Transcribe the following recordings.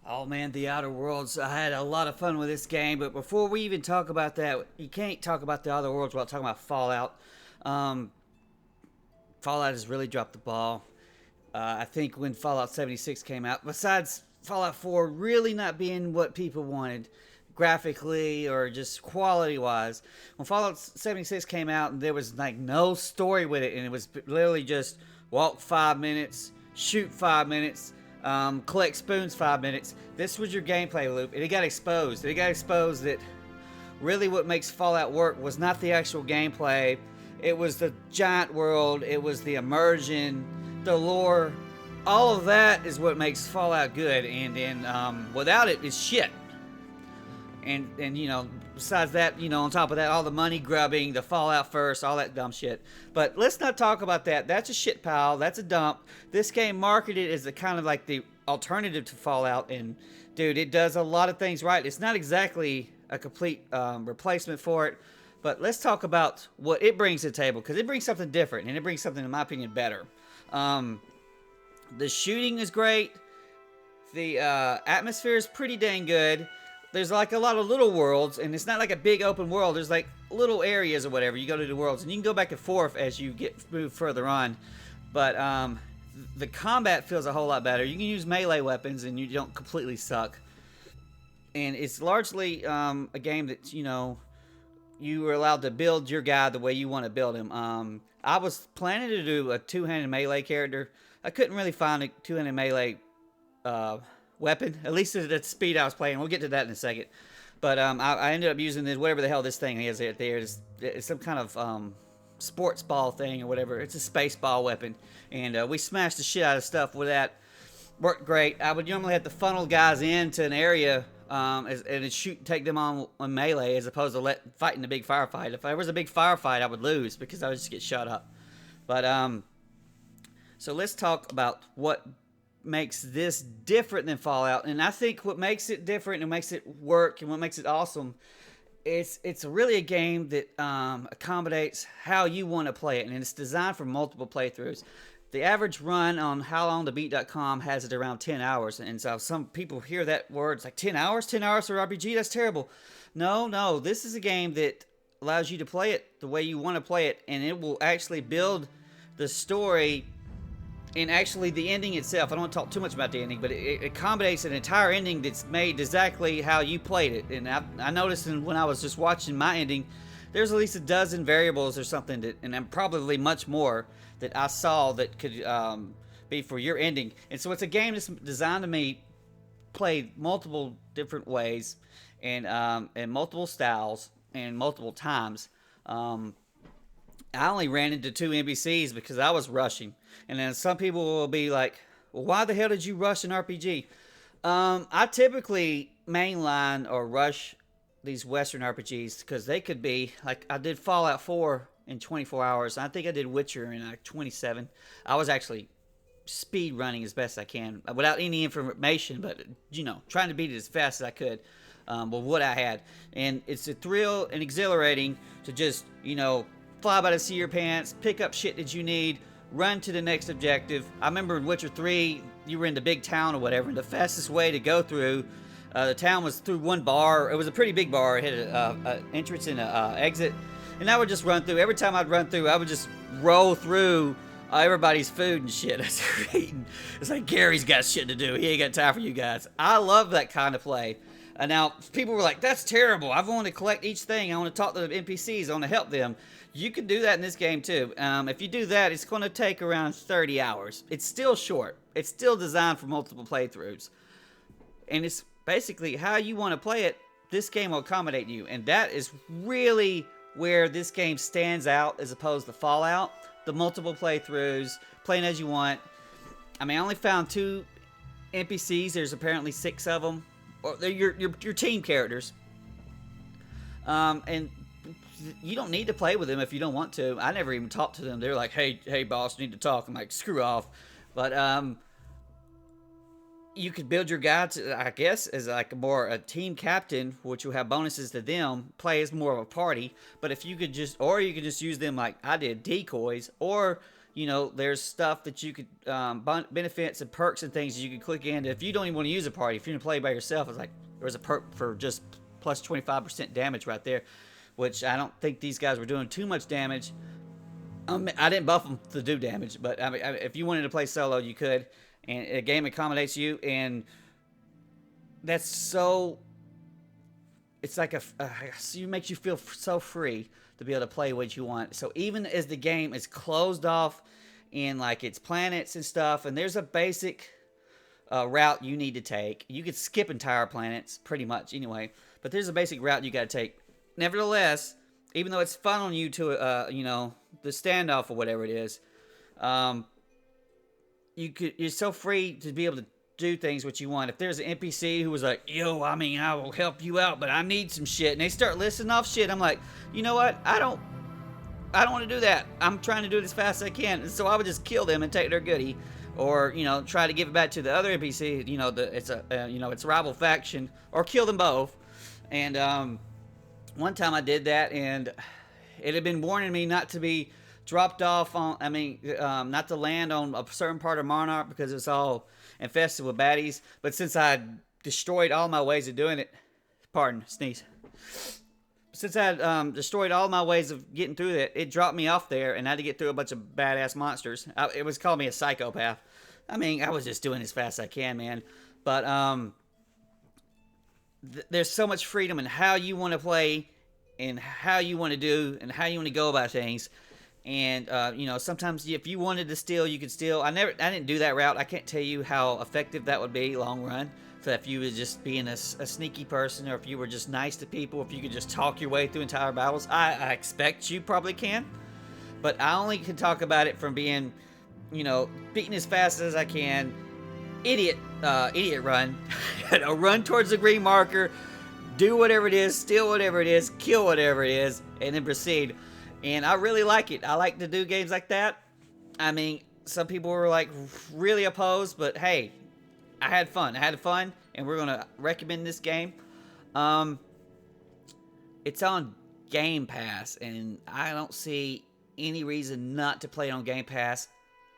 Oh man, the Outer Worlds. I had a lot of fun with this game, but before we even talk about that, you can't talk about the Outer Worlds without talking about Fallout. Um, Fallout has really dropped the ball. I think when Fallout 76 came out, besides Fallout 4 really not being what people wanted graphically or just quality wise, when Fallout 76 came out and there was like no story with it, and it was literally just walk 5 minutes, shoot 5 minutes, collect spoons 5 minutes. This was your gameplay loop, and it got exposed. It got exposed that really what makes Fallout work was not the actual gameplay. It was the giant world. It was the immersion, the lore. All of that is what makes Fallout good, and then without it, it's shit. And besides that, on top of that, all the money grubbing, the Fallout first, all that dumb shit. But let's not talk about that. That's a shit pile. That's a dump. This game marketed as a kind of like the alternative to Fallout, and dude, it does a lot of things right. It's not exactly a complete replacement for it, but let's talk about what it brings to the table, because it brings something different, and it brings something, in my opinion, better. The shooting is great. The atmosphere is pretty dang good. There's like a lot of little worlds, and it's not like a big open world. There's like little areas or whatever. You go to the worlds, and you can go back and forth as you move further on. But the combat feels a whole lot better. You can use melee weapons, and you don't completely suck. And it's largely a game that you were allowed to build your guy the way you want to build him. I was planning to do a two-handed melee character. I couldn't really find a two-handed melee weapon, at least at the speed I was playing. We'll get to that in a second. But I ended up using this, whatever the hell this thing is right there. It's some kind of sports ball thing or whatever. It's a space ball weapon. And we smashed the shit out of stuff with that. Worked great. I would normally have to funnel guys into an area and shoot, take them on melee, as opposed to fighting a big firefight. If there was a big firefight, I would lose because I would just get shot up. But so let's talk about what makes this different than Fallout. And I think what makes it different and makes it work and what makes it awesome, it's really a game that accommodates how you want to play it, and it's designed for multiple playthroughs. The average run on howlongtobeat.com has it around 10 hours, and so some people hear that word, it's like 10 hours? 10 hours for RPG? That's terrible. No, this is a game that allows you to play it the way you want to play it, and it will actually build the story. And actually, the ending itself, I don't want to talk too much about the ending, but it accommodates an entire ending that's made exactly how you played it. And I noticed when I was just watching my ending, there's at least a dozen variables or something, and probably much more, that I saw that could be for your ending. And so it's a game that's designed to be played multiple different ways and multiple styles and multiple times. I only ran into 2 NPCs because I was rushing. And then some people will be like, well, why the hell did you rush an RPG? I typically mainline or rush these Western RPGs because they could be, like I did Fallout 4 in 24 hours. I think I did Witcher in like 27. I was actually speed running as best I can without any information, but trying to beat it as fast as I could with what I had. And it's a thrill and exhilarating to just, fly by the seat of your pants, pick up shit that you need, run to the next objective. I remember in Witcher 3, you were in the big town or whatever, and the fastest way to go through the town was through one bar. It was a pretty big bar. It had an entrance and an exit. And I would just run through. Every time I'd run through, I would just roll through everybody's food and shit. It's like, Gary's got shit to do. He ain't got time for you guys. I love that kind of play. Now, people were like, that's terrible. I want to collect each thing. I want to talk to the NPCs. I want to help them. You can do that in this game, too. If you do that, it's going to take around 30 hours. It's still short. It's still designed for multiple playthroughs. And it's basically how you want to play it. This game will accommodate you. And that is really where this game stands out as opposed to Fallout. The multiple playthroughs, playing as you want. I mean, I only found 2 NPCs. There's apparently 6 of them. Or they're your team characters. And you don't need to play with them if you don't want to. I never even talked to them. They're like, hey boss, you need to talk. I'm like, screw off. But you could build your guy to, I guess, as like a team captain, which will have bonuses to them. Play as more of a party. But if you could just, or you could just use them like I did, decoys, or there's stuff that you could benefits and perks and things that you could click in. If you don't even want to use a party, if you're gonna play by yourself, it's like there's a perk for just plus 25% damage right there, which I don't think these guys were doing too much damage. I didn't buff them to do damage, but I mean, if you wanted to play solo, you could. And a game accommodates you, and that's so. It's like it makes you feel so free to be able to play what you want. So even as the game is closed off in like its planets and stuff, and there's a basic route you need to take. You could skip entire planets pretty much anyway, but there's a basic route you got to take. Nevertheless, even though it's funneling you to the standoff or whatever it is, you're so free to be able to do things what you want. If there's an NPC who was like, yo, I mean, I will help you out, but I need some shit, and they start listing off shit, I'm like, you know what? I don't want to do that. I'm trying to do it as fast as I can. And so I would just kill them and take their goodie, or try to give it back to the other NPC. It's a rival faction, or kill them both. And one time I did that, and it had been warning me not to be dropped off on. Not to land on a certain part of Monarch because it's all infested with baddies. But since I destroyed all my ways of doing it, pardon, sneeze. Since I destroyed all my ways of getting through it, it dropped me off there, and I had to get through a bunch of badass monsters. It was calling me a psychopath. I mean, I was just doing as fast as I can, man. But there's so much freedom in how you want to play, and how you want to do, and how you want to go about things. And sometimes if you wanted to steal, you could steal. I didn't do that route. I can't tell you how effective that would be long run. So if you was just being a sneaky person, or if you were just nice to people, if you could just talk your way through entire battles, I expect you probably can. But I only can talk about it from being, beating as fast as I can. Idiot run. Run towards the green marker, do whatever it is, steal whatever it is, kill whatever it is, and then proceed. And I really like it. I like to do games like that. I mean, some people were like really opposed, but hey, I had fun, and we're gonna recommend this game. It's on Game Pass, and I don't see any reason not to play it on Game Pass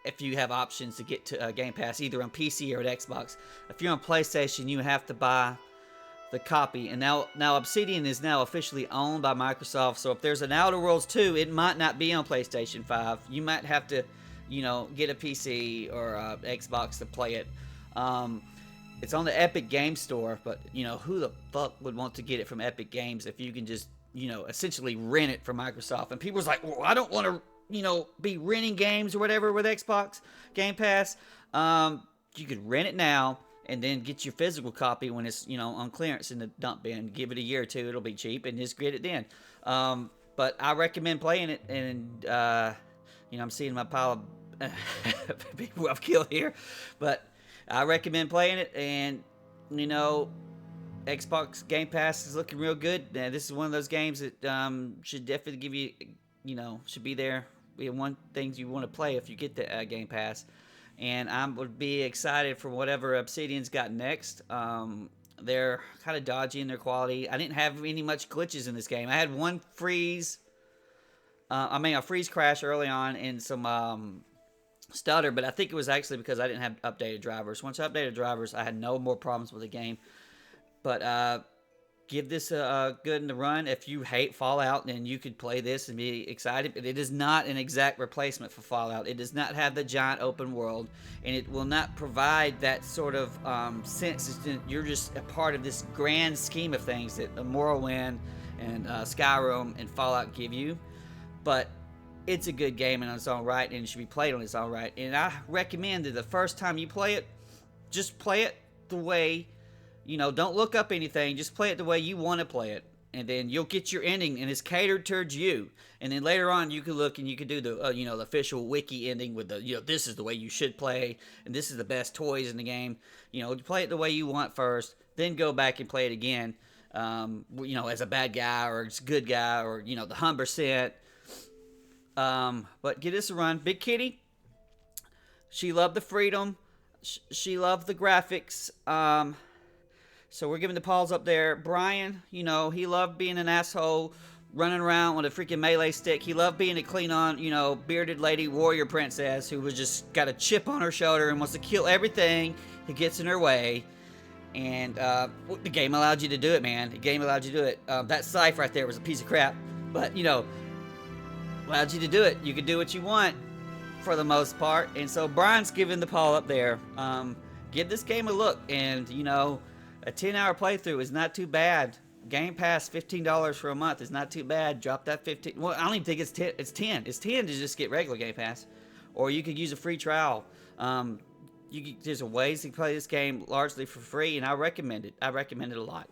if you have options to get to Game Pass, either on PC or at Xbox. If you're on PlayStation, you have to buy the copy. And now Obsidian is now officially owned by Microsoft, so if there's an Outer Worlds 2, it might not be on PlayStation 5. You might have to, get a PC or a Xbox to play it. It's on the Epic Game Store, but who the fuck would want to get it from Epic Games if you can just essentially rent it from Microsoft? And people's like, well, I don't want to be renting games or whatever with Xbox Game Pass. You could rent it now and then get your physical copy when it's on clearance in the dump bin. Give it a year or two, it'll be cheap, and just get it then. But I recommend playing it, and I'm seeing my pile of people I've killed here, but I recommend playing it. And Xbox Game Pass is looking real good. This is one of those games that should definitely give you, should be there. Be one things you want to play if you get the Game Pass. And I would be excited for whatever Obsidian's got next. They're kind of dodgy in their quality. I didn't have any much glitches in this game. I had one freeze. A freeze crash early on, and some stutter, but I think it was actually because I didn't have updated drivers. Once I updated drivers, I had no more problems with the game. But give this a good in the run. If you hate Fallout, then you could play this and be excited. But it is not an exact replacement for Fallout. It does not have the giant open world, and it will not provide that sort of sense that you're just a part of this grand scheme of things that Morrowind and Skyrim and Fallout give you. But it's a good game in its own right, and it should be played on its own right. And I recommend that the first time you play it, just play it the way, don't look up anything. Just play it the way you want to play it. And then you'll get your ending, and it's catered towards you. And then later on, you can look and you can do the, the official wiki ending with the, this is the way you should play, and this is the best toys in the game. Play it the way you want first, then go back and play it again, as a bad guy or as a good guy, or, the 100%. But give this a run. Big Kitty, she loved the freedom. She loved the graphics. So we're giving the paws up there. Brian, he loved being an asshole, running around with a freaking melee stick. He loved being a Klingon, bearded lady warrior princess who was just got a chip on her shoulder and wants to kill everything that gets in her way. And the game allowed you to do it, man. The game allowed you to do it. That scythe right there was a piece of crap, but allowed you to do it. You could do what you want for the most part. And so Brian's giving the paw up there. Give this game a look, and a 10-hour playthrough is not too bad. Game Pass, $15 for a month is not too bad. Drop that 15. Well, I don't even think it's 10. It's 10. It's 10 to just get regular Game Pass, or you could use a free trial. There's a ways to play this game largely for free, and I recommend it. I recommend it a lot.